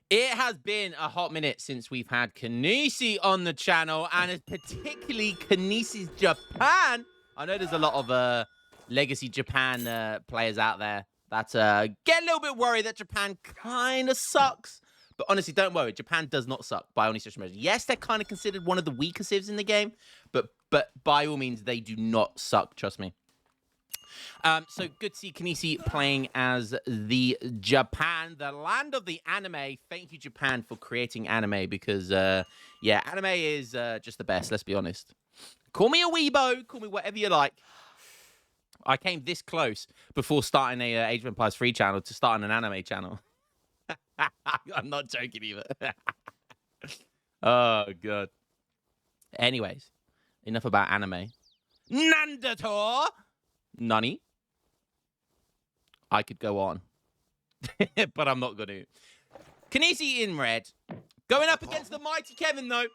It has been a hot minute since we've had Kanisi on the channel, and it's particularly Kanisi's Japan. I know there's a lot of legacy Japan players out there that get a little bit worried that Japan kind of sucks. But honestly, don't worry. Japan does not suck by any stretch of measure. Yes, they're kind of considered one of the weaker civs in the game, but by all means, they do not suck. Trust me. So good to see Kanisi playing as the Japan, the land of the anime. Thank you, Japan, for creating anime because, yeah, anime is just the best, let's be honest. Call me a weebo, call me whatever you like. I came this close before starting a Age of Empires 3 channel to starting an anime channel. I'm not joking either. Oh, God. Anyways, enough about anime. Nandator! Nani? I could go on, but I'm not going to. Kanisi in red. Going up against the mighty Kevin, though.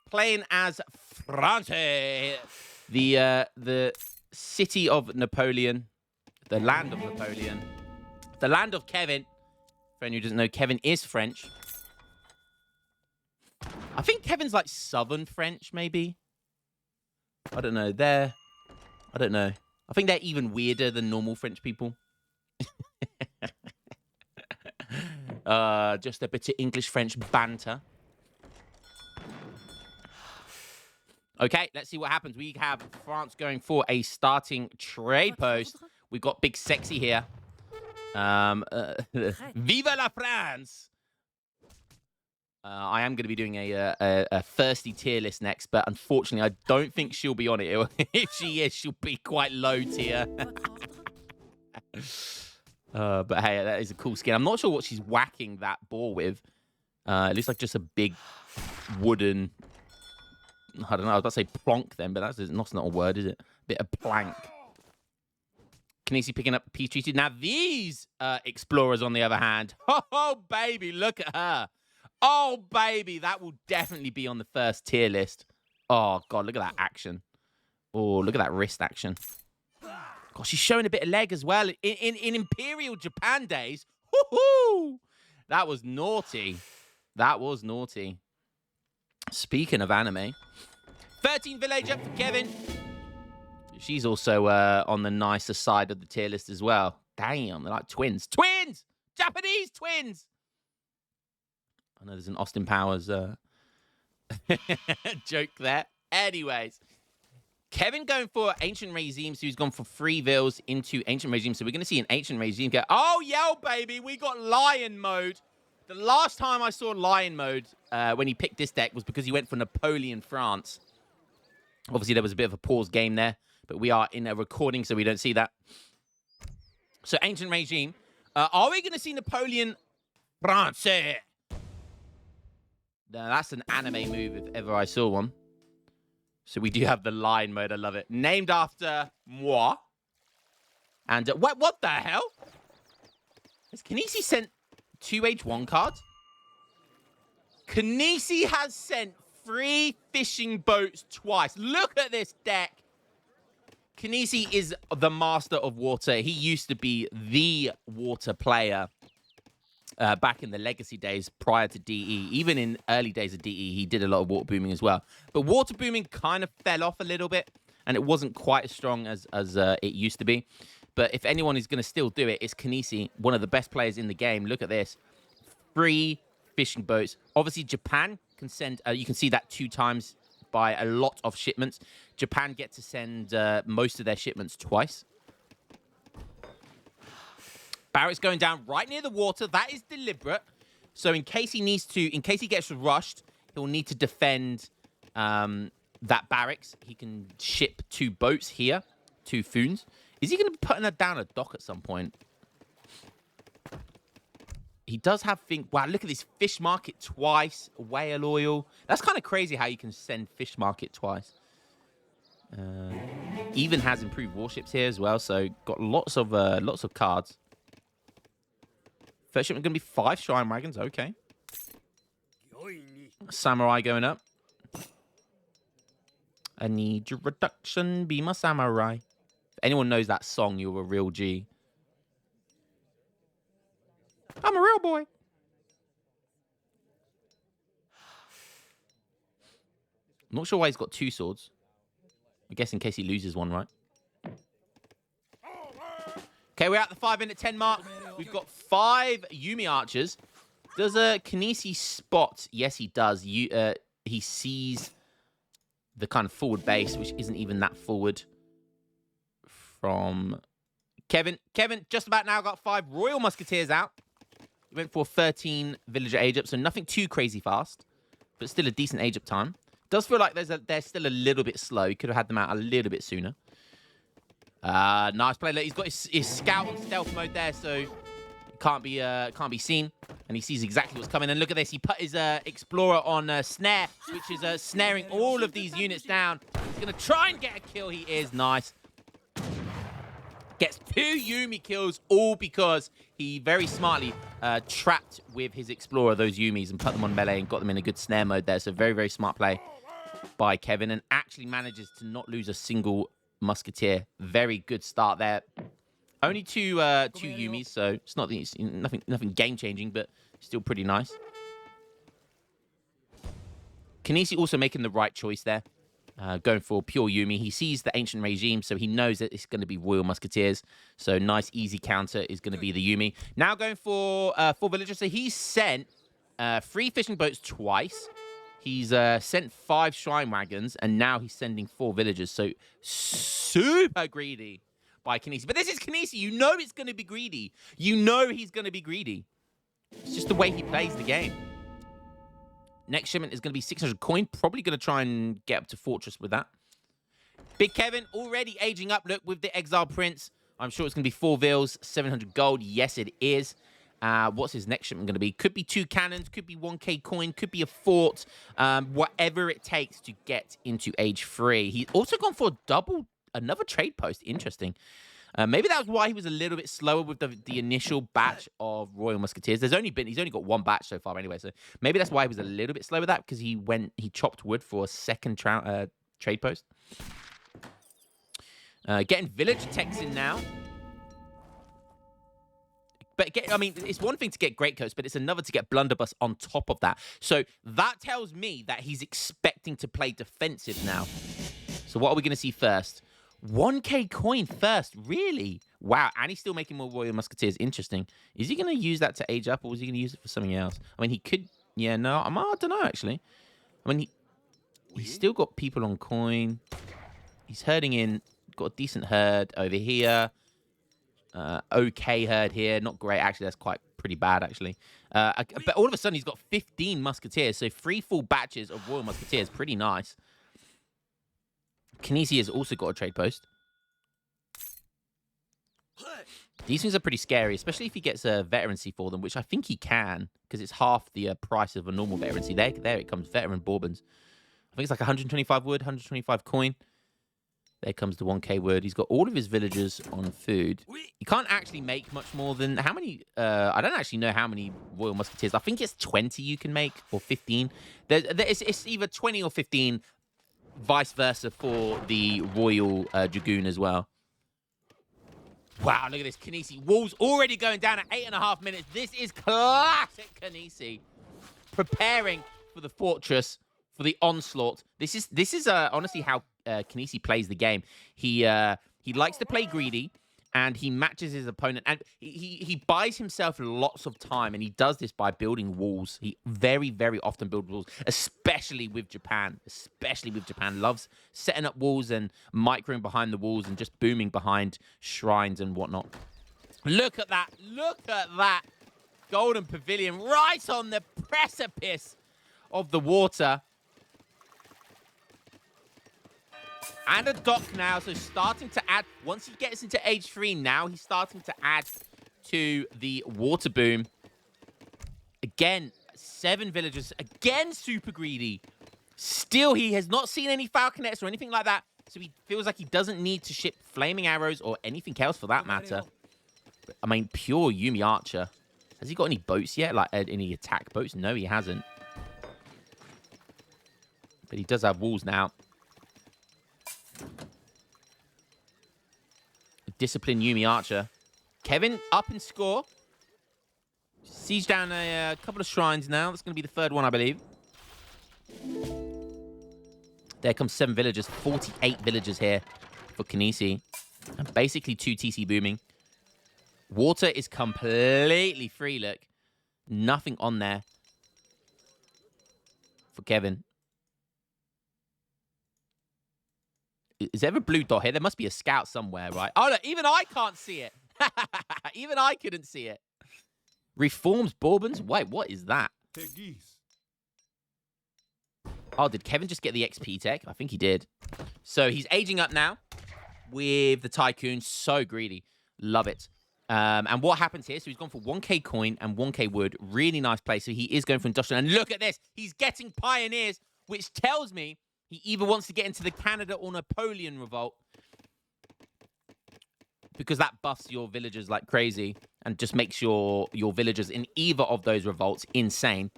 Playing as France. The city of Napoleon. The land of Napoleon. The land of Kevin. For anyone who doesn't know, Kevin is French. I think Kevin's like Southern French, maybe. I don't know. I don't know. I think they're even weirder than normal French people. Just a bit of English-French banter. Okay, let's see what happens. We have France going for a starting trade post. We've got Big Sexy here. Viva la France! I am going to be doing a thirsty tier list next, but unfortunately, I don't think she'll be on it. If she is, she'll be quite low tier. But hey, that is a cool skin. I'm not sure what she's whacking that ball with. It looks like just a big wooden... I don't know. I was about to say plonk then, but that's not a word, is it? Bit of plank. Kanisi picking up peace treaty. Now these explorers, on the other hand, oh baby, look at her. Oh baby, that will definitely be on the first tier list. Oh god, look at that action. Oh, look at that wrist action. God, she's showing a bit of leg as well in Imperial Japan days. Woohoo! That was naughty. That was naughty. Speaking of anime, 13 villager for Kevin. She's also on the nicer side of the tier list as well. Damn, they're like twins. Twins! Japanese twins! I know there's an Austin Powers joke there. Anyways, Kevin going for Ancient Regime, so he's gone for 3 vills into Ancient Regime. So we're going to see an Ancient Regime go, oh, yeah, baby, we got Lion mode. The last time I saw Lion mode when he picked this deck was because he went for Napoleon France. Obviously, there was a bit of a pause game there, but we are in a recording, so we don't see that. So, Ancient Regime. Are we going to see Napoleon France? Now, that's an anime move if ever I saw one. So, we do have the Lion mode. I love it. Named after moi. And what the hell? Has Kanisi sent 2 H1 cards? Kanisi has sent 3 fishing boats twice. Look at this deck. Kanisi is the master of water. He used to be the water player back in the legacy days prior to DE. Even in early days of DE, he did a lot of water booming as well. But water booming kind of fell off a little bit, and it wasn't quite as strong as it used to be. But if anyone is going to still do it, it's Kanisi, one of the best players in the game. Look at this. 3 fishing boats. Obviously, Japan can send... you can see that 2 times by a lot of shipments. Japan get to send most of their shipments twice. Barracks going down right near the water. That is deliberate. So in case he needs to... In case he gets rushed, he'll need to defend that barracks. He can ship 2 boats here. 2 foons. Is he going to be putting her down a dock at some point? He does have things... Wow, look at this. Fish market twice. Whale oil. That's kind of crazy how you can send fish market twice. Even has improved warships here as well. So got lots of cards. First shipment going to be 5 Shrine Wagons. Okay. Samurai going up. I need your reduction. Be my samurai. If anyone knows that song, you're a real G. I'm a real boy. I'm not sure why he's got 2 swords. I guess in case he loses one, right? Okay, we're at the 5-minute 10 mark. We've got 5 Yumi archers. Does Kinesi spot? Yes, he does. He sees the kind of forward base, which isn't even that forward from Kevin. Kevin just about now got 5 Royal Musketeers out. He went for 13 villager age up, so nothing too crazy fast, but still a decent age up time. Does feel like they're still a little bit slow. He could have had them out a little bit sooner. Nice play. Look, he's got his scout on stealth mode there, so can't be seen, and he sees exactly what's coming. And look at this, he put his explorer on snare, which is snaring all of these units down. He's gonna try and get a kill. He is nice. Gets 2 Yumi kills, all because he very smartly trapped with his explorer those Yumis and put them on melee and got them in a good snare mode there. So very, very smart play by Kevin, and actually manages to not lose a single musketeer. Very good start there. Only two Yumis, so it's nothing game changing, but still pretty nice. Kinesi also making the right choice there, going for pure Yumi. He sees the ancient regime, so he knows that it's going to be Royal Musketeers. So nice, easy counter is going to be the Yumi. Now going for 4 villagers. So he's sent 3 fishing boats twice. He's sent 5 shrine wagons, and now he's sending 4 villagers. So super greedy by Kinesi. But this is Kinesi. You know it's going to be greedy. You know he's going to be greedy. It's just the way he plays the game. Next shipment is going to be 600 coin. Probably going to try and get up to Fortress with that. Big Kevin already aging up. Look, with the Exile Prince. I'm sure it's going to be 4 vils, 700 gold. Yes, it is. What's his next shipment going to be? Could be 2 cannons, could be 1k coin, could be a fort. Whatever it takes to get into age 3. He's also gone for another trade post. Interesting. Maybe that was why he was a little bit slower with the initial batch of Royal Musketeers. He's only got 1 batch so far anyway, so maybe that's why he was a little bit slow with that, because he chopped wood for a second trade post. Getting village techs in now. But it's one thing to get greatcoats, but it's another to get blunderbuss on top of that. So that tells me that he's expecting to play defensive now. So what are we going to see first? 1k coin first, really? Wow, and he's still making more Royal Musketeers. Interesting. Is he going to use that to age up, or is he going to use it for something else? I mean, he could... Yeah, no, I don't know, actually. I mean, he's still got people on coin. He's herding in. Got a decent herd over here. Okay herd here. Not great, actually. That's quite pretty bad, actually. But all of a sudden, he's got 15 Musketeers. So 3 full batches of Royal Musketeers. Pretty nice. Kinesi has also got a trade post. These things are pretty scary, especially if he gets a veterancy for them, which I think he can, because it's half the price of a normal veterancy. There it comes, veteran Bourbons. I think it's like 125 wood, 125 coin. There comes the 1k wood. He's got all of his villagers on food. You can't actually make much more than... How many... I don't actually know how many Royal Musketeers. I think it's 20 you can make, or 15. It's either 20 or 15, vice versa for the Royal Dragoon as well. Wow, look at this. Kinesi. Walls already going down at 8.5 minutes. This is classic Kinesi. Preparing for the fortress, for the onslaught. This is honestly how Kinesi plays the game. He likes to play greedy, and he matches his opponent, and he buys himself lots of time, and he does this by building walls. He very, very often builds walls, especially with Japan. Loves setting up walls and microing behind the walls and just booming behind shrines and whatnot. Look at that. Look at that. Golden Pavilion right on the precipice of the water. And a dock now, so starting to add... Once he gets into age 3, now he's starting to add to the water boom. Again, 7 villagers. Again, super greedy. Still, he has not seen any falconets or anything like that, so he feels like he doesn't need to ship flaming arrows or anything else for that matter. But, I mean, pure Yumi Archer. Has he got any boats yet? Like, any attack boats? No, he hasn't. But he does have walls now. Disciplined Yumi Archer. Kevin up in score. Siege down a couple of shrines now. That's going to be the 3rd one, I believe. There comes 7 villagers, 48 villagers here for Kinesi. And basically 2 TC booming. Water is completely free, look. Nothing on there for Kevin. Is there a blue dot here? There must be a scout somewhere, right? Oh, look, even I can't see it. Even I couldn't see it. Reforms Bourbons? Wait, what is that? Oh, did Kevin just get the XP tech? I think he did. So he's aging up now with the Tycoon. So greedy. Love it. And what happens here? So he's gone for 1k coin and 1k wood. Really nice play. So he is going for industrial. And look at this. He's getting pioneers, which tells me he either wants to get into the Canada or Napoleon revolt, because that buffs your villagers like crazy and just makes your villagers in either of those revolts insane.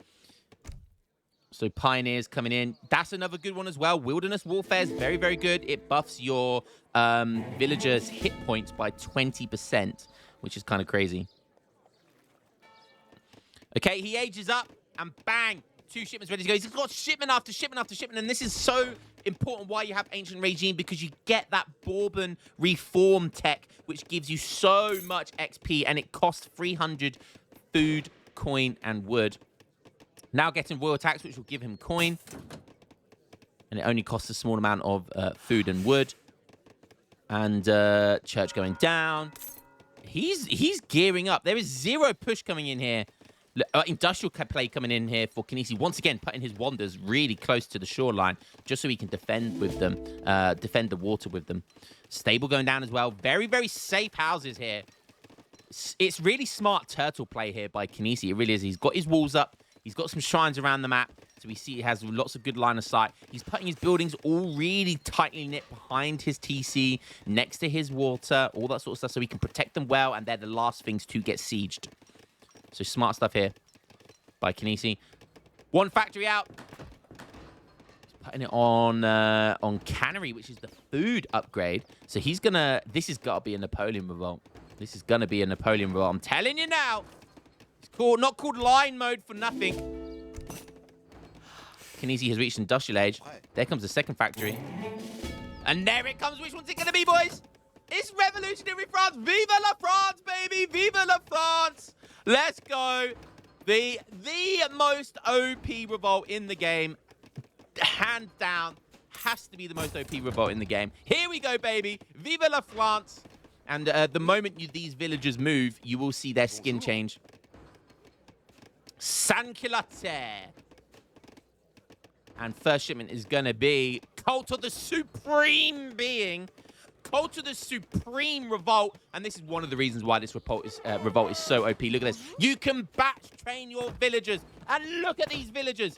So Pioneers coming in. That's another good one as well. Wilderness Warfare is very, very good. It buffs your villagers' hit points by 20%, which is kind of crazy. Okay, he ages up, and bang, 2 shipments ready to go. He's got shipment after shipment after shipment, and this is so important why you have Ancient Regime, because you get that Bourbon Reform tech, which gives you so much XP, and it costs 300 food, coin, and wood. Now getting Royal Tax, which will give him coin. And it only costs a small amount of food and wood. And Church going down. He's gearing up. There is 0 push coming in here. Industrial play coming in here for Kinesi. Once again, putting his wanders really close to the shoreline, just so he can defend with them. Defend the water with them. Stable going down as well. Very, very safe houses here. It's really smart turtle play here by Kinesi. It really is. He's got his walls up. He's got some shrines around the map, so we see he has lots of good line of sight. He's putting his buildings all really tightly knit behind his TC, next to his water, all that sort of stuff, so he can protect them well, and they're the last things to get sieged. So smart stuff here by Kinesi. 1 factory out. He's putting it on Cannery, which is the food upgrade. So he's gonna. This has got to be a Napoleon revolt. This is gonna be a Napoleon revolt. I'm telling you now. Not called line mode for nothing. Kinesi has reached industrial age. There comes the 2nd factory. And there it comes. Which one's it going to be, boys? It's Revolutionary France. Viva la France, baby. Viva la France. Let's go. The most OP revolt in the game. Hands down. Has to be the most OP revolt in the game. Here we go, baby. Viva la France. And the moment these villagers move, you will see their skin change. Sanculate. And first shipment is going to be Cult of the Supreme Being. Cult of the Supreme Revolt. And this is one of the reasons why this revolt is so OP. Look at this. You can batch train your villagers. And look at these villagers.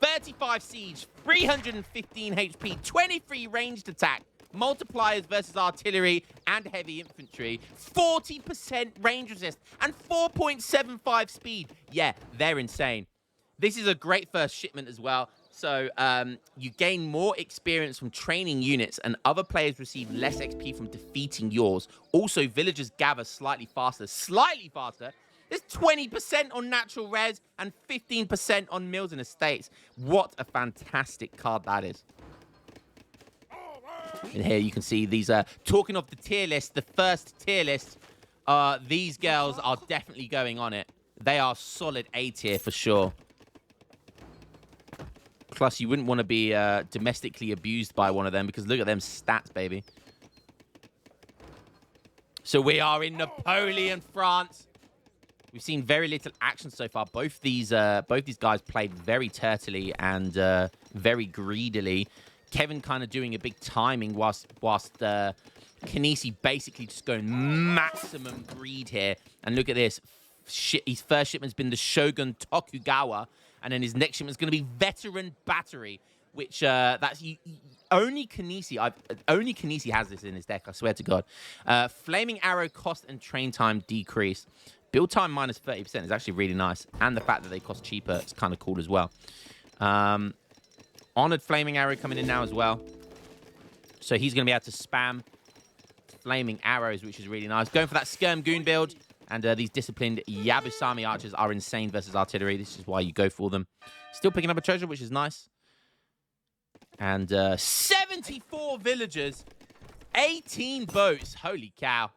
35 siege, 315 HP, 23 ranged attack. Multipliers versus artillery and heavy infantry, 40% range resist, and 4.75 speed. Yeah, they're insane. This is a great first shipment as well. So you gain more experience from training units, and other players receive less XP from defeating yours. Also, villagers gather slightly faster. There's 20% on natural res and 15% on mills and estates. What a fantastic card that is. And here you can see these, talking of the tier list, the first tier list, these girls are definitely going on it. They are solid A tier for sure. Plus, you wouldn't want to be domestically abused by one of them, because look at them stats, baby. So we are in Napoleon, France. We've seen very little action so far. Both these guys played very turtily and very greedily. Kevin kind of doing a big timing whilst Kinesi basically just going maximum greed here. And look at this. His first shipment's been the Shogun Tokugawa. And then his next shipment's going to be Veteran Battery, which only Kinesi has this in his deck, I swear to God. Flaming Arrow cost and train time decrease. Build time minus 30% is actually really nice. And the fact that they cost cheaper is kind of cool as well. Honored Flaming Arrow coming in now as well. So he's going to be able to spam Flaming Arrows, which is really nice. Going for that Skirm Goon build. And these disciplined Yabusami archers are insane versus artillery. This is why you go for them. Still picking up a treasure, which is nice. And 74 villagers, 18 boats. Holy cow.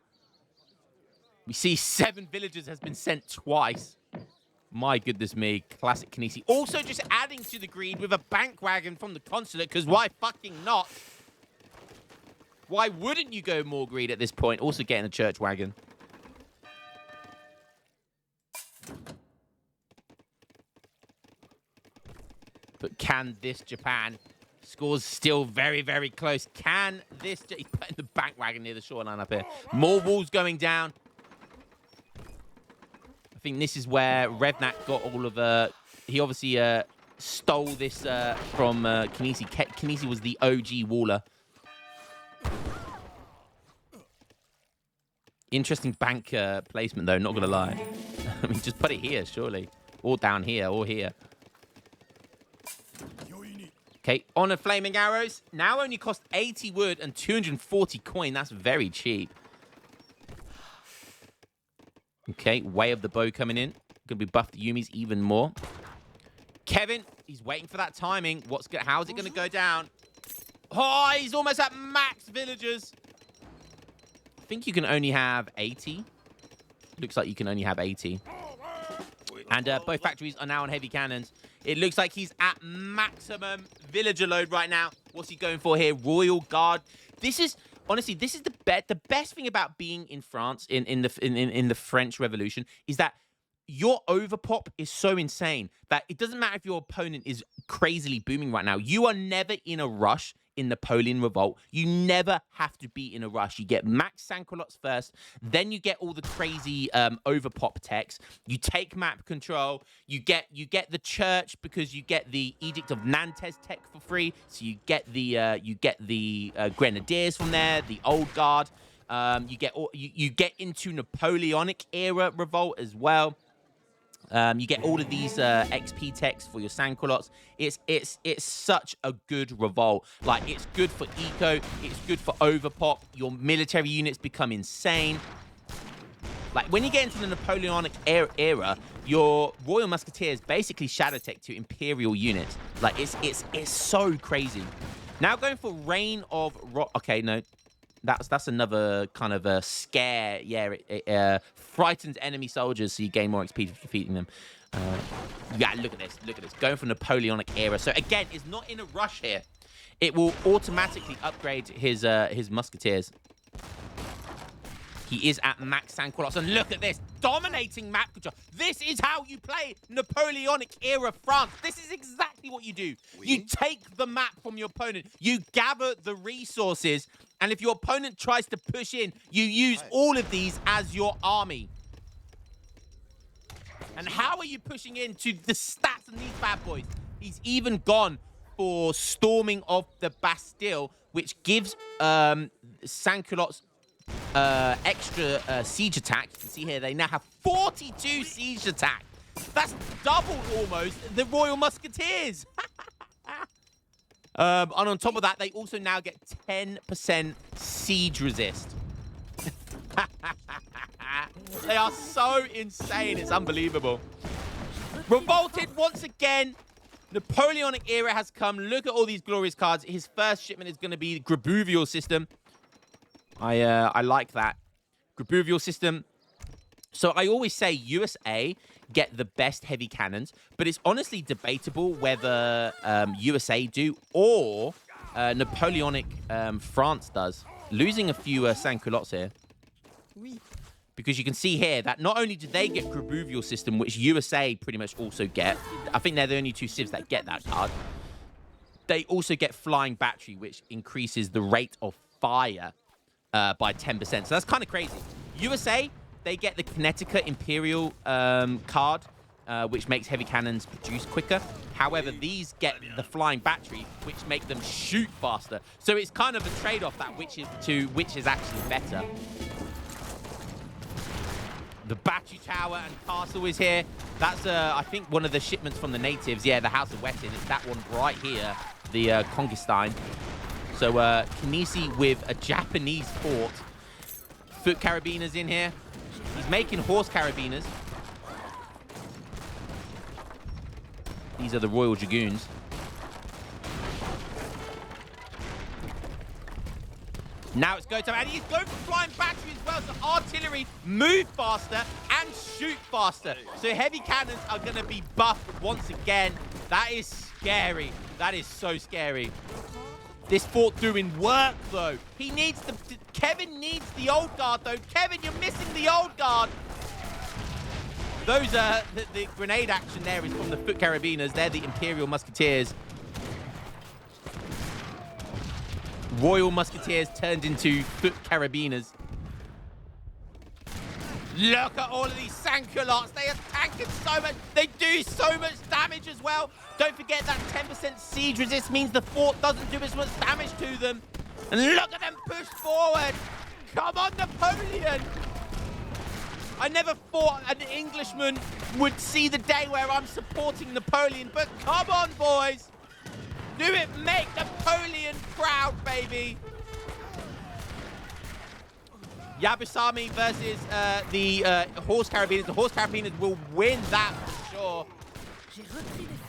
We see 7 villagers has been sent twice. My goodness me. Classic Kinesi. Also just adding to the greed with a bank wagon from the consulate, because why fucking not? Why wouldn't you go more greed at this point? Also getting a church wagon. But can this Japan... Score's still very, very close. Can this... He's putting the bank wagon near the shoreline up here. More walls going down. I think this is where Revnak got all of... he obviously stole this from Kinesi. Kinesi was the OG waller. Interesting bank placement, though, not going to lie. I mean, just put it here, surely. Or down here, or here. Okay, on a flaming arrows. Now only cost 80 wood and 240 coin. That's very cheap. Okay, way of the bow coming in. Gonna be buffed the Yumis even more. Kevin, he's waiting for that timing. How's it gonna go down? Oh, he's almost at max villagers. I think you can only have 80. Looks like you can only have 80. And both factories are now on heavy cannons. It looks like he's at maximum villager load right now. What's he going for here? Royal Guard. This is honestly, this is the best thing about being in France in the French Revolution is that your overpop is so insane that it doesn't matter if your opponent is crazily booming right now. You are never in a rush in Napoleon Revolt. You never have to be in a rush. You get max Sansculottes first, then you get all the crazy overpop techs. You take map control. You get the church because you get the Edict of Nantes tech for free. So you get the Grenadiers from there, the Old Guard. You get into Napoleonic era revolt as well. You get all of these XP techs for your Sansculottes. It's such a good revolt. Like, it's good for eco. It's good for overpop. Your military units become insane. Like, when you get into the Napoleonic era, your Royal Musketeers basically shadow tech to Imperial units. Like, it's so crazy. Now going for Reign of Rock. Okay, no. That's another kind of a scare. Yeah, it frightens enemy soldiers, so you gain more XP for defeating them. Yeah, look at this. Look at this. Going for Napoleonic era. So again, it's not in a rush here. It will automatically upgrade his musketeers. He is at max Sansculottes, and look at this, dominating map control. This is how you play Napoleonic era France. This is exactly what you do. You take the map from your opponent, you gather the resources, and if your opponent tries to push in, you use all of these as your army. And how are you pushing into the stats of these bad boys? He's even gone for storming of the Bastille, which gives Sansculottes extra siege attack. You can see here they now have 42 siege attack. That's double almost the Royal Musketeers. And on top of that, they also now get 10% siege resist. They are so insane. It's unbelievable. Revolted once again. Napoleonic era has come. Look at all these glorious cards. His first shipment is going to be the Grabuvial system. I like that. Grabuvial system. So I always say USA get the best heavy cannons, but it's honestly debatable whether USA do or Napoleonic France does. Losing a few Sansculottes here. Because you can see here that not only do they get Grabuvial system, which USA pretty much also get. I think they're the only two civs that get that card. They also get Flying Battery, which increases the rate of fire by 10%. So that's kind of crazy. USA, they get the Connecticut Imperial card, which makes heavy cannons produce quicker. However, these get the Flying Battery, which make them shoot faster. So it's kind of a trade-off that which is actually better. The Battery Tower and Castle is here. That's, I think, one of the shipments from the natives. Yeah, the House of Wettin. It's that one right here, the Conquistine. So, Kinesi with a Japanese fort. Foot carabiners in here. He's making horse carabiners. These are the Royal Dragoons. Now it's go time, and he's going for flying battery as well, so artillery move faster and shoot faster. So heavy cannons are going to be buffed once again. That is scary. That is so scary. This fort doing work, though. He needs the... Kevin needs the old guard, though. Kevin, you're missing the old guard. Those are... The grenade action there is from the foot carabiners. They're the Imperial Musketeers. Royal Musketeers turned into foot carabiners. Look at all of these sans-culottes. They are tanking so much. They do so much damage as well. Don't forget that 10% siege resist means the fort doesn't do as much damage to them. And look at them push forward. Come on, Napoleon. I never thought an Englishman would see the day where I'm supporting Napoleon. But come on, boys. Do it. Make Napoleon proud, baby. Yabusami versus the Horse Carabiners. The Horse Carabiners will win that for sure.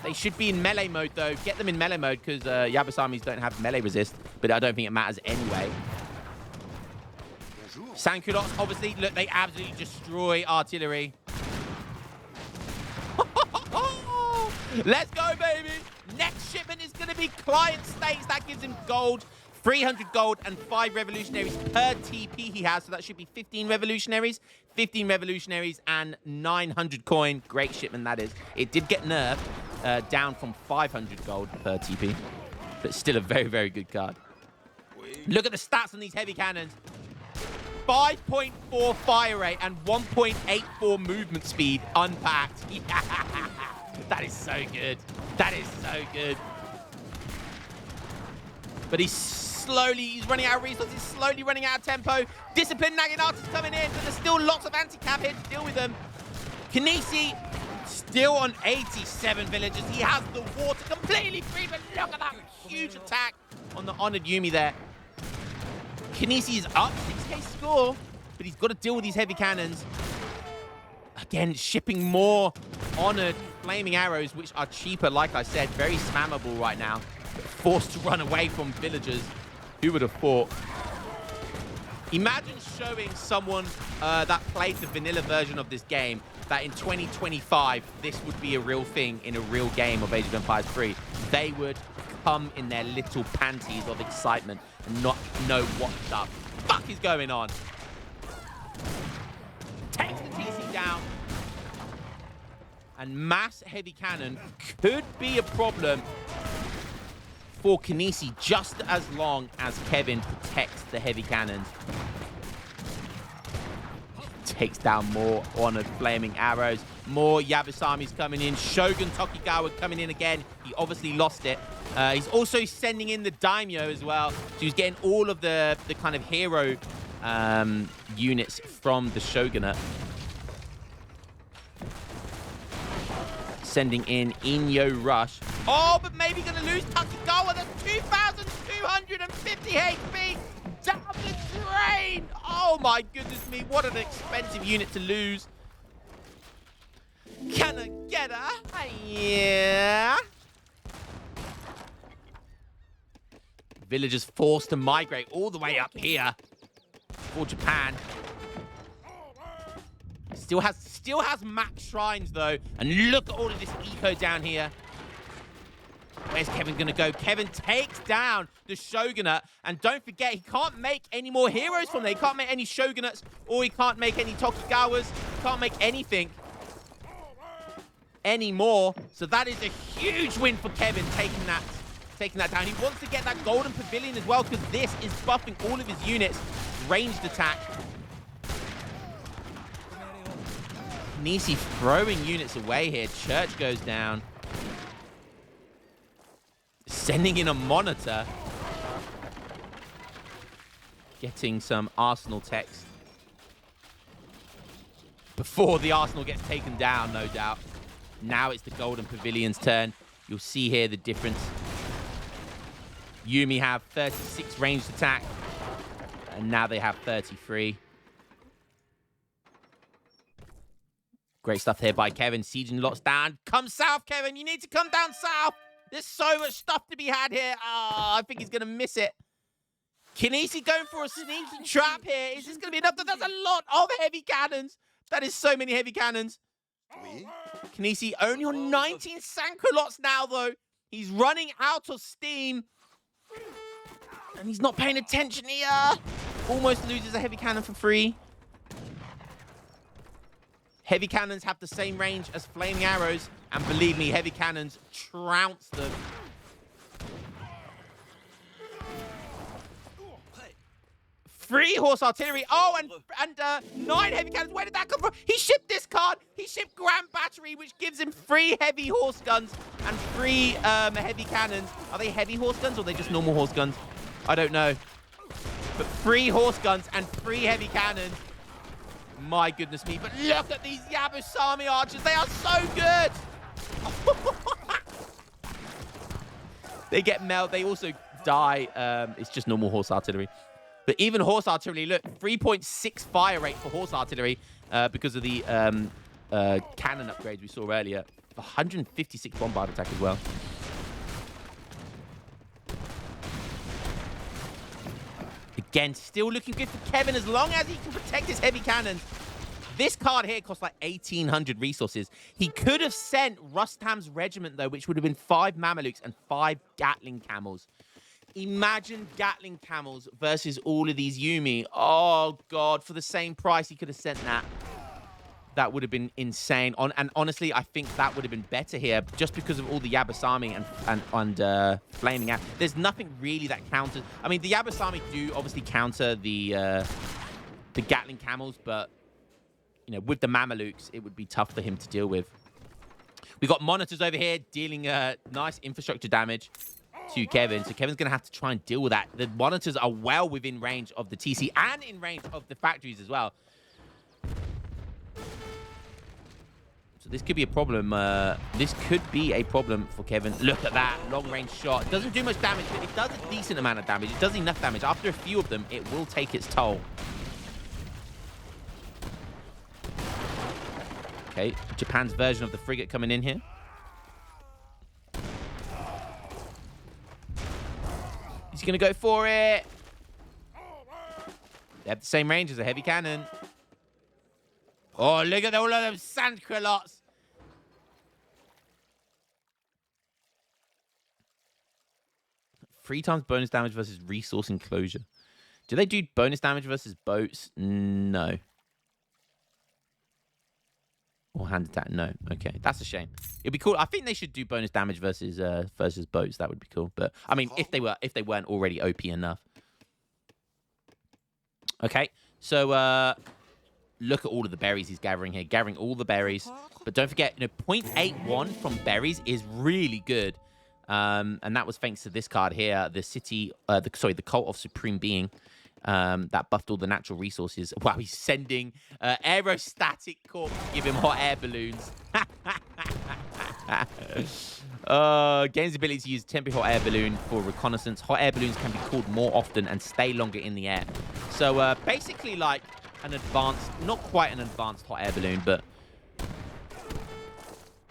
They should be in melee mode, though. Get them in melee mode, because Yabusamis don't have melee resist. But I don't think it matters anyway. Sans-culottes, obviously, look, they absolutely destroy artillery. Let's go, baby. Next shipment is going to be client states. That gives him gold. 300 gold and 5 revolutionaries per TP he has. So that should be 15 revolutionaries. 15 revolutionaries and 900 coin. Great shipment, that is. It did get nerfed down from 500 gold per TP. But still a very, very good card. Look at the stats on these heavy cannons. 5.4 fire rate and 1.84 movement speed unpacked. Yeah. That is so good. That is so good. But he's running out of resources, he's slowly running out of tempo. Discipline Naginata's coming in, but there's still lots of anti-cap here to deal with them. Kinesi still on 87 villagers. He has the water completely free, but look at that huge attack on the Honored Yumi there. Kinesi is up 6k score, but he's got to deal with these heavy cannons. Again, shipping more Honored Flaming Arrows, which are cheaper, like I said, very spammable right now. Forced to run away from villagers. Who would have thought? Imagine showing someone that played the vanilla version of this game that in 2025, this would be a real thing in a real game of Age of Empires 3. They would come in their little panties of excitement and not know what the fuck is going on. Takes the TC down. And mass heavy cannon could be a problem for Kinesi just as long as Kevin protects the heavy cannons. Takes down more Honored Flaming Arrows. More Yabusamis coming in. Shogun Tokugawa coming in again. He obviously lost it. He's also sending in the Daimyo as well. So he's getting all of the kind of hero units from the Shogunate. Sending in Inyo Rush. Oh, but maybe going to lose Tokugawa. That's 2,250 HP down the drain. Oh, my goodness me. What an expensive unit to lose. Can I get her? Yeah. Villagers forced to migrate all the way up here for Japan. Still has max shrines, though. And look at all of this eco down here. Where's Kevin going to go? Kevin takes down the Shogunate. And don't forget, he can't make any more heroes from there. He can't make any Shogunates, or he can't make any Tokugawas. He can't make anything anymore. So that is a huge win for Kevin, taking that down. He wants to get that golden pavilion as well, because this is buffing all of his units. Ranged attack. Nisi throwing units away here. Church goes down. Sending in a monitor. Getting some Arsenal text. Before the Arsenal gets taken down, no doubt. Now it's the Golden Pavilion's turn. You'll see here the difference. Yumi have 36 ranged attack. And now they have 33. Great stuff here by Kevin. Sieging lots down. Come south, Kevin. You need to come down south. There's so much stuff to be had here. Oh, I think he's going to miss it. Kinesi going for a sneaky trap here. Is this going to be enough? That's a lot of heavy cannons. That is so many heavy cannons. Kinesi only on 19 Sankralots now, though. He's running out of steam. And he's not paying attention here. Almost loses a heavy cannon for free. Heavy cannons have the same range as flaming arrows. And believe me, heavy cannons trounce them. Three horse artillery. Oh, and 9 heavy cannons. Where did that come from? He shipped this card. He shipped Grand Battery, which gives him 3 heavy horse guns and 3 heavy cannons. Are they heavy horse guns or are they just normal horse guns? I don't know. But 3 horse guns and 3 heavy cannons. My goodness me. But look at these Yabusami archers. They are so good. They get melted. They also die. It's just normal horse artillery. But even horse artillery, look, 3.6 fire rate for horse artillery because of the cannon upgrades we saw earlier. 156 bombard attack as well. Again, still looking good for Kevin as long as he can protect his heavy cannons. This card here costs like 1,800 resources. He could have sent Rustam's regiment, though, which would have been 5 Mamelukes and 5 Gatling camels. Imagine Gatling camels versus all of these Yumi. Oh, God. For the same price, he could have sent that. That would have been insane. And honestly, I think that would have been better here just because of all the Yabusami and Flaming Arrow. There's nothing really that counters. I mean, the Yabusami do obviously counter the Gatling camels, but, you know, with the Mamelukes, it would be tough for him to deal with. We got monitors over here dealing nice infrastructure damage to Kevin. So Kevin's going to have to try and deal with that. The monitors are well within range of the TC and in range of the factories as well. So this could be a problem. This could be a problem for Kevin. Look at that long-range shot. It doesn't do much damage, but it does a decent amount of damage. It does enough damage. After a few of them, it will take its toll. Okay, Japan's version of the frigate coming in here. He's going to go for it. They have the same range as a heavy cannon. Oh, look at all of them Sankralots. 3 times bonus damage versus resource enclosure. Do they do bonus damage versus boats? No. Or hand attack? No. Okay, that's a shame. It'd be cool. I think they should do bonus damage versus boats. That would be cool. But I mean, if they weren't already OP enough. Okay, so look at all of the berries he's gathering here. Gathering all the berries. But don't forget, you know, 0.81 from berries is really good. And that was thanks to this card here, the Cult of Supreme Being. That buffed all the natural resources. Wow, he's sending aerostatic corps to give him hot air balloons. Gains the ability to use temporary hot air balloon for reconnaissance. Hot air balloons can be called more often and stay longer in the air. So basically like an advanced, not quite an advanced hot air balloon, but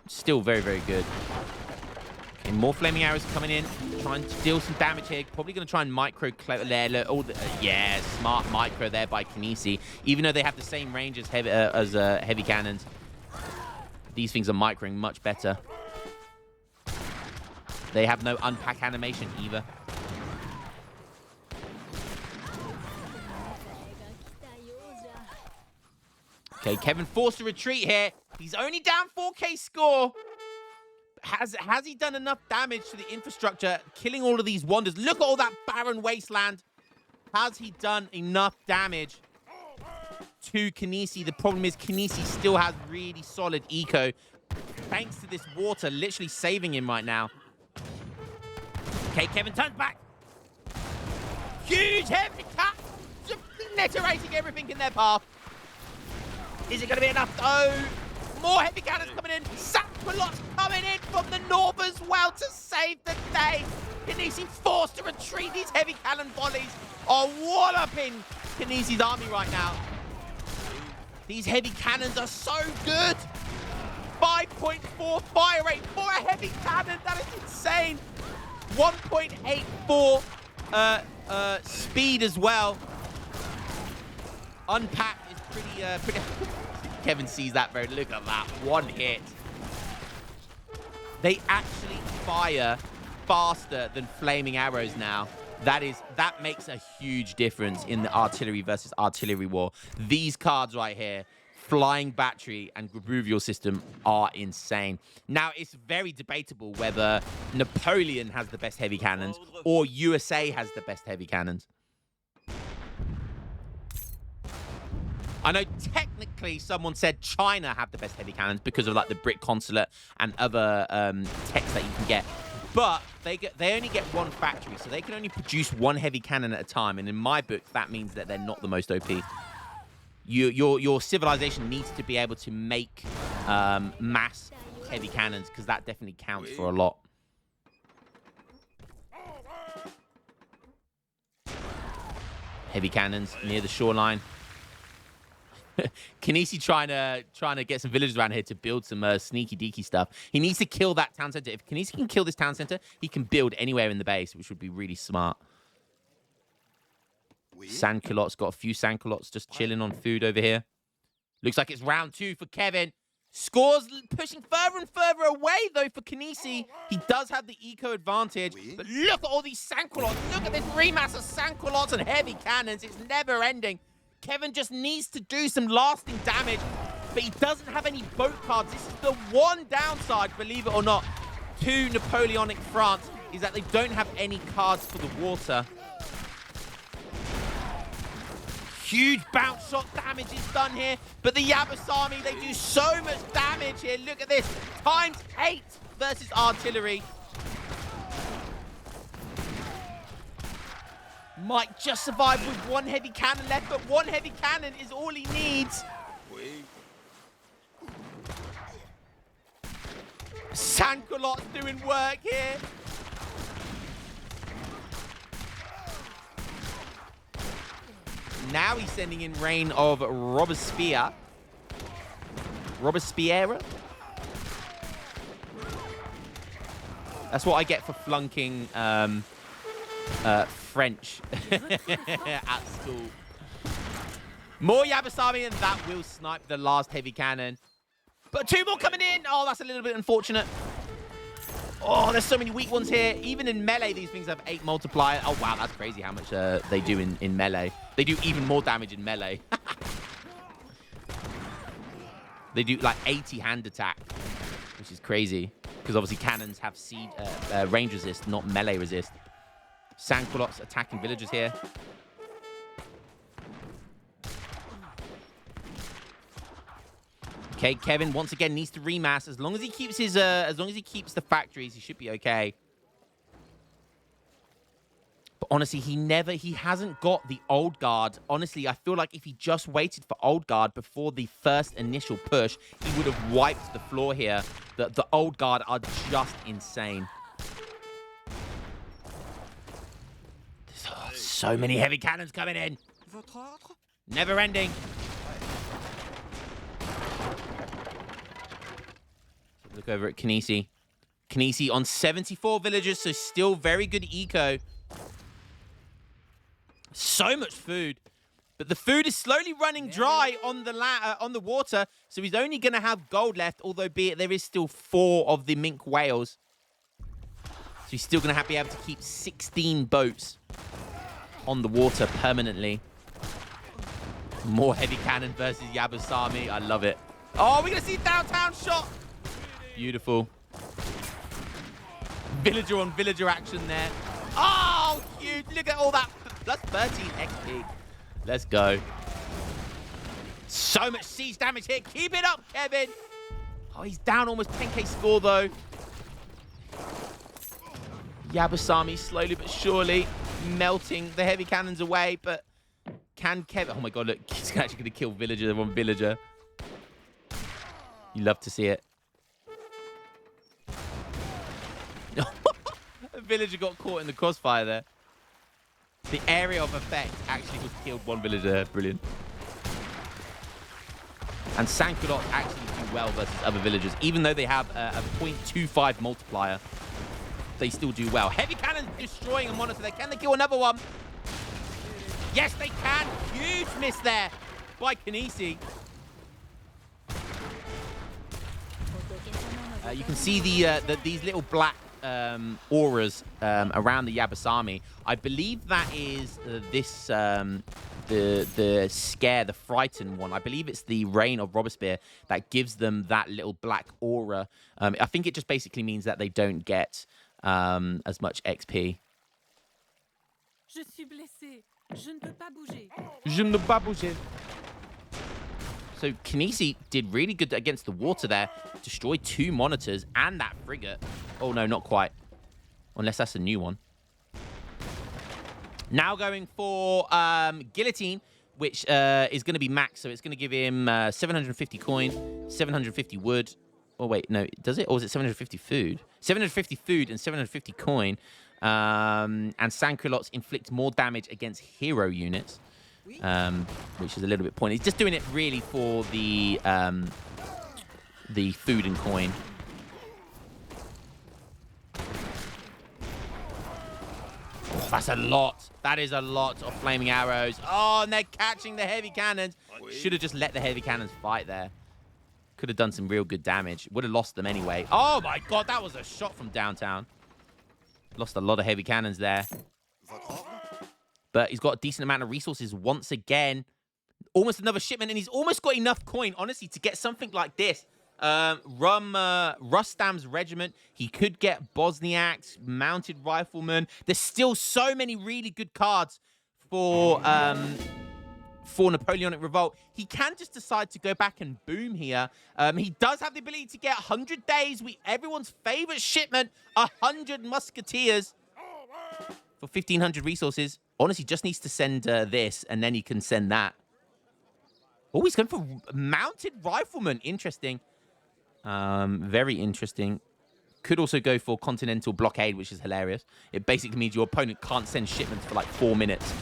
still very, very good. Okay, more flaming arrows coming in, trying to deal some damage here. Probably going to try and micro there. Yeah, smart micro there by Kinesi. Even though they have the same range as heavy cannons, these things are microing much better. They have no unpack animation either. Okay, Kevin forced a retreat here. He's only down 4K score. Has he done enough damage to the infrastructure, killing all of these wonders? Look at all that barren wasteland. Has he done enough damage to Kinesi? The problem is Kinesi still has really solid eco, thanks to this water literally saving him right now. Okay, Kevin turns back. Huge heavy cut, obliterating everything in their path. Is it going to be enough? Oh, more heavy cannons coming in. Sankralots coming in from the north as well to save the day. Kinesi forced to retreat. These heavy cannon volleys are walloping Kinesi's army right now. These heavy cannons are so good. 5.4 fire rate for a heavy cannon. That is insane. 1.84 speed as well. Unpack is pretty... Kevin sees that, bro. Look at that. One hit. They actually fire faster than flaming arrows now. That makes a huge difference in the artillery versus artillery war. These cards right here, Flying Battery and Grabouvial System, are insane. Now, it's very debatable whether Napoleon has the best heavy cannons or USA has the best heavy cannons. I know technically someone said China have the best heavy cannons because of like the Brit consulate and other techs that you can get. But they only get one factory, so they can only produce one heavy cannon at a time. And in my book, that means that they're not the most OP. Your civilization needs to be able to make mass heavy cannons, because that definitely counts for a lot. Heavy cannons near the shoreline. Kinesi trying to get some villagers around here to build some sneaky deaky stuff. He needs to kill that town center. If Kinesi can kill this town center, he can build anywhere in the base, which would be really smart. Sandculottes, got a few Sandculottes just chilling on food over here. Looks like it's round 2 for Kevin. Scores pushing further and further away, though, for Kinesi. He does have the eco advantage. But look at all these Sandculottes. Look at this remass of Sandculottes and heavy cannons. It's never ending. Kevin just needs to do some lasting damage, but he doesn't have any boat cards. This is the one downside, believe it or not, to Napoleonic France, is that they don't have any cards for the water. Huge bounce shot damage is done here, but the Yabus army, they do so much damage here. Look at this, ×8 versus artillery. Might just survive with one heavy cannon left, but one heavy cannon is all he needs. Sandculottes doing work here. Now he's sending in rain of Robespierre. Robespierre? That's what I get for flunking French at school. More Yabasami, and that will snipe the last heavy cannon. But 2 more coming in. Oh, that's a little bit unfortunate. Oh, there's so many weak ones here. Even in melee, these things have 8 multiplier. Oh, wow, that's crazy how much they do in melee. They do even more damage in melee. They do like 80 hand attack, which is crazy. Because obviously cannons have range resist, not melee resist. Sandculottes attacking villagers here. Okay, Kevin once again needs to remass. As long as he keeps his, as long as he keeps the factories, he should be okay. But honestly, he hasn't got the old guard. Honestly, I feel like if he just waited for old guard before the first initial push, he would have wiped the floor here. The old guard are just insane. There's so many heavy cannons coming in. Never ending. Look over at Kinesi. Kinesi on 74 villagers, so still very good eco. So much food. But the food is slowly running dry on the water, so he's only going to have gold left, although be it there is still 4 of the mink whales. So he's still going to be able to keep 16 boats on the water permanently. More heavy cannon versus Yabusami. I love it. Oh, we're going to see downtown shot. Beautiful. Villager on villager action there. Oh, huge. Look at all that. Plus 13 XP. Let's go. So much siege damage here. Keep it up, Kevin. Oh, he's down almost 10k score, though. Yabusami slowly but surely melting the heavy cannons away, but can Kevin... Oh, my God, look. He's actually going to kill villager on villager. You love to see it. A villager got caught in the crossfire there. The area of effect actually just killed one villager. Brilliant. And Sandculottes actually do well versus other villagers. Even though they have a 0.25 multiplier, they still do well. Heavy cannon destroying a monitor there. Can they kill another one? Yes, they can. Huge miss there by Kinesi. You can see these little black auras around the Yabasami. I believe that is the scare, the frightened one. I believe it's the Reign of Robespierre that gives them that little black aura. I think it just basically means that they don't get as much XP. Je suis blessé. Je ne peux pas bouger. Je ne peux pas bouger. So Kinesi did really good against the water there. Destroyed 2 monitors and that frigate. Oh, no, not quite. Unless that's a new one. Now going for Guillotine, which is going to be max. So it's going to give him 750 coin, 750 wood. Oh, wait, no, does it? Or is it 750 food? 750 food and 750 coin. And Sans-Culottes inflict more damage against hero units. Which is a little bit pointless. He's just doing it really for the food and coin. Oh, that's a lot. That is a lot of flaming arrows. Oh, and they're catching the heavy cannons. Should have just let the heavy cannons fight there. Could have done some real good damage. Would have lost them anyway. Oh my god, that was a shot from downtown. Lost a lot of heavy cannons there. But he's got a decent amount of resources once again. Almost another shipment, and he's almost got enough coin, honestly, to get something like this. Rustam's regiment. He could get Bosniaks, mounted riflemen. There's still so many really good cards for Napoleonic Revolt. He can just decide to go back and boom here. He does have the ability to get 100 days. Everyone's favorite shipment, 100 musketeers for 1,500 resources. Honestly, just needs to send this, and then he can send that. Oh, he's going for mounted rifleman. Interesting. Very interesting. Could also go for continental blockade, which is hilarious. It basically means your opponent can't send shipments for like 4 minutes.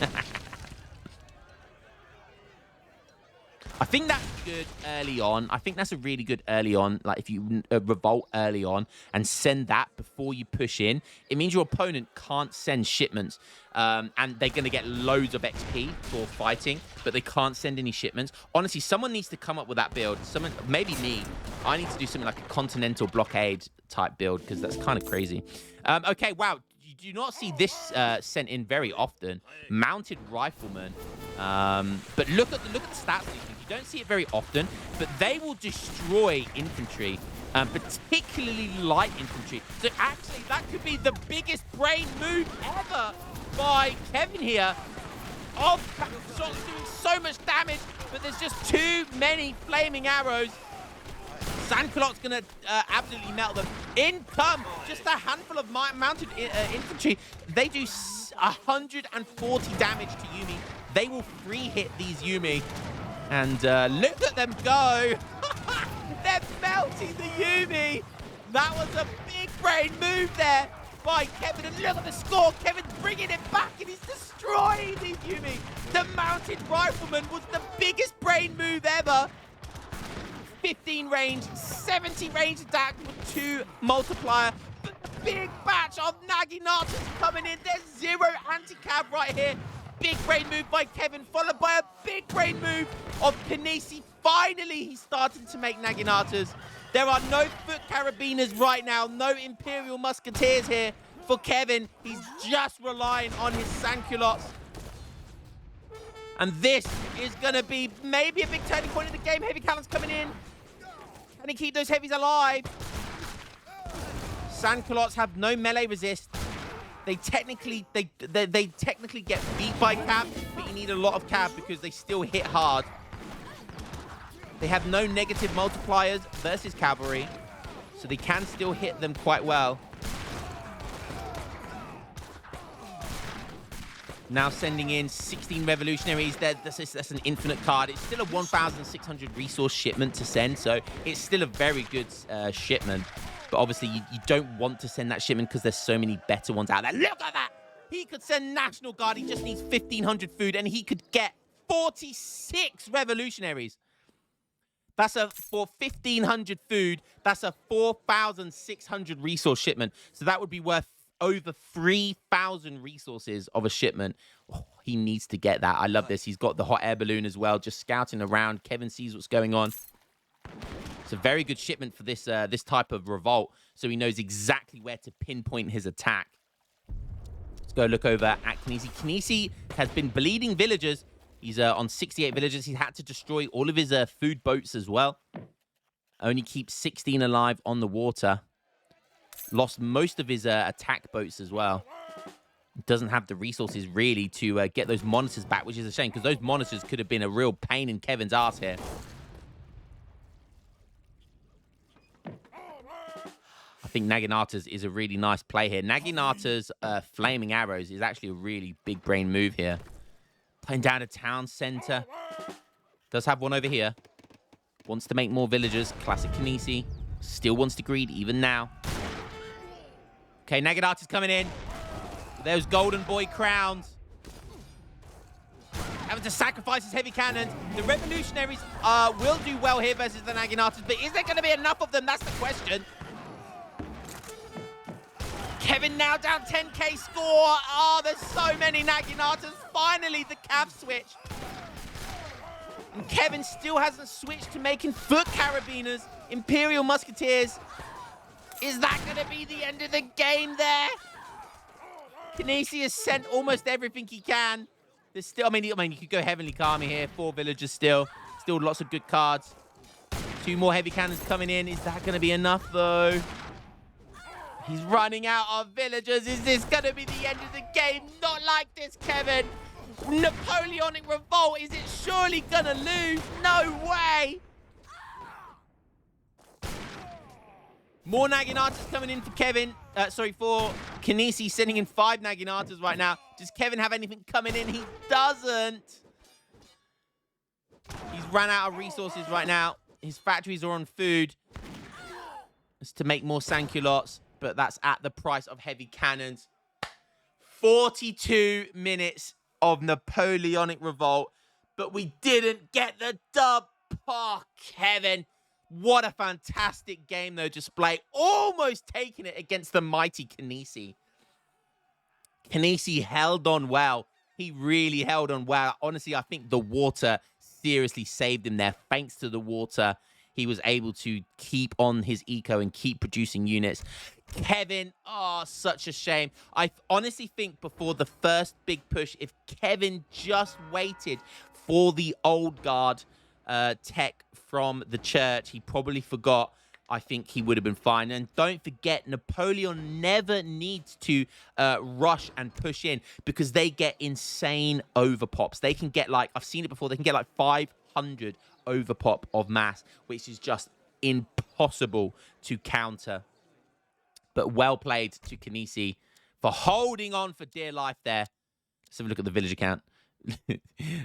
I think that's good early on. I think that's a really good early on. Like if you revolt early on and send that before you push in, it means your opponent can't send shipments. And they're going to get loads of XP for fighting, but they can't send any shipments. Honestly, someone needs to come up with that build. Someone, maybe me. I need to do something like a continental blockade type build because that's kind of crazy. Okay, wow. You do not see this sent in very often. Mounted rifleman. But look at the stats of these things. You don't see it very often, but they will destroy infantry, particularly light infantry. So actually, that could be the biggest brain move ever by Kevin here. Oh, shots doing so much damage, but there's just too many flaming arrows. Sans-Culottes gonna absolutely melt them. In come just a handful of mounted infantry. They do 140 damage to Yumi. They will free hit these Yumi. And look at them go. They're melting the Yumi. That was a big brain move there by Kevin. And look at the score. Kevin's bringing it back and he's destroying these Yumi. The mounted rifleman was the biggest brain move ever. 15 range, 70 range attack with 2 multiplier. Big batch of Naginatas coming in. There's 0 anti-cab right here. Big brain move by Kevin, followed by a big brain move of Kinesi. Finally, he's starting to make Naginatas. There are no foot carabiners right now. No Imperial Musketeers here for Kevin. He's just relying on his Sans-Culottes. And this is going to be maybe a big turning point in the game. Heavy cannons coming in. Can he keep those heavies alive? Sans-Culottes have no melee resist. They technically get beat by cab, but you need a lot of cab because they still hit hard. They have no negative multipliers versus cavalry, so they can still hit them quite well. Now sending in 16 revolutionaries. That's an infinite card. It's still a 1,600 resource shipment to send, so it's still a very good shipment. But obviously, you don't want to send that shipment because there's so many better ones out there. Look at that! He could send National Guard. He just needs 1,500 food, and he could get 46 revolutionaries. That's for 1,500 food. That's a 4,600 resource shipment. So that would be worth over 3,000 resources of a shipment. Oh, he needs to get that. I love this. He's got the hot air balloon as well, just scouting around. Kevin sees what's going on. It's a very good shipment for this this type of revolt, so he knows exactly where to pinpoint his attack. Let's go look over at Kinesi. Kinesi has been bleeding villagers. He's on 68 villagers. He's had to destroy all of his food boats as well. Only keeps 16 alive on the water. Lost most of his attack boats as well. Doesn't have the resources really to get those monitors back, which is a shame because those monitors could have been a real pain in Kevin's ass here. I think Naginata's is a really nice play here. Naginata's flaming arrows is actually a really big brain move here. Playing down a town center. Does have one over here. Wants to make more villagers. Classic Kinesi. Still wants to greed even now. Okay, Naginata's coming in. Those golden boy crowns. Having to sacrifice his heavy cannons. The revolutionaries will do well here versus the Naginatas, but is there going to be enough of them? That's the question. Kevin now down 10k score. Oh, there's so many Naginatas. Finally, the cav switch. And Kevin still hasn't switched to making foot carabiners, Imperial Musketeers. Is that going to be the end of the game there? Kinesi has sent almost everything he can. There's still, I mean, you could go Heavenly Kami here. 4 villagers still. Still lots of good cards. 2 more heavy cannons coming in. Is that going to be enough, though? He's running out of villagers. Is this going to be the end of the game? Not like this, Kevin. Napoleonic revolt. Is it surely going to lose? No way. More Naginatas coming in for Kevin. For Kinesi, sending in 5 Naginatas right now. Does Kevin have anything coming in? He doesn't. He's ran out of resources right now. His factories are on food. It's to make more Sanculots, but that's at the price of heavy cannons. 42 minutes of Napoleonic revolt, but we didn't get the dub. Oh, Kevin. What a fantastic game, though, display. Almost taking it against the mighty Kinesi. Kinesi held on well. He really held on well. Honestly, I think the water seriously saved him there. Thanks to the water, he was able to keep on his eco and keep producing units. Kevin, oh, such a shame. I honestly think before the first big push, if Kevin just waited for the old guard tech from the church, he probably forgot. I think he would have been fine. And don't forget, Napoleon never needs to rush and push in because they get insane overpops. They can get like, I've seen it before, they can get like 500 overpop of mass, which is just impossible to counter. But well played to Kinesi for holding on for dear life there. Let's have a look at the village account.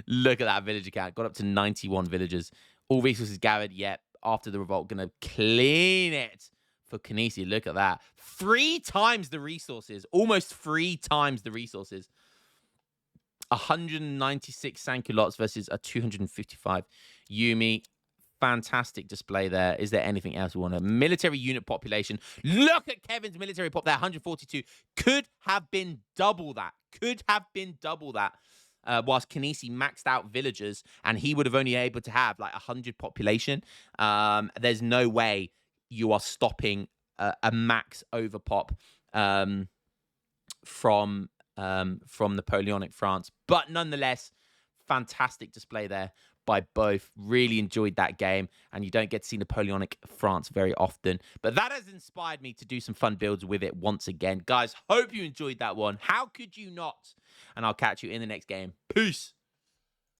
Look at that village account. Got up to 91 villagers. All resources gathered. Yep. After the revolt, going to clean it for Kinesi. Look at that. 3 times the resources. Almost 3 times the resources. 196 Sanculots versus a 255 Yumi. Fantastic display there. Is there anything else we want? A military unit population. Look at Kevin's military pop there. 142. Could have been double that. Could have been double that. Whilst Kinesi maxed out villagers, and he would have only able to have like 100 population. There's no way you are stopping a max overpop from Napoleonic France. But nonetheless, fantastic display there by both. Really enjoyed that game, and you don't get to see Napoleonic France very often. But that has inspired me to do some fun builds with it once again. Guys, hope you enjoyed that one. How could you not? And I'll catch you in the next game. Peace.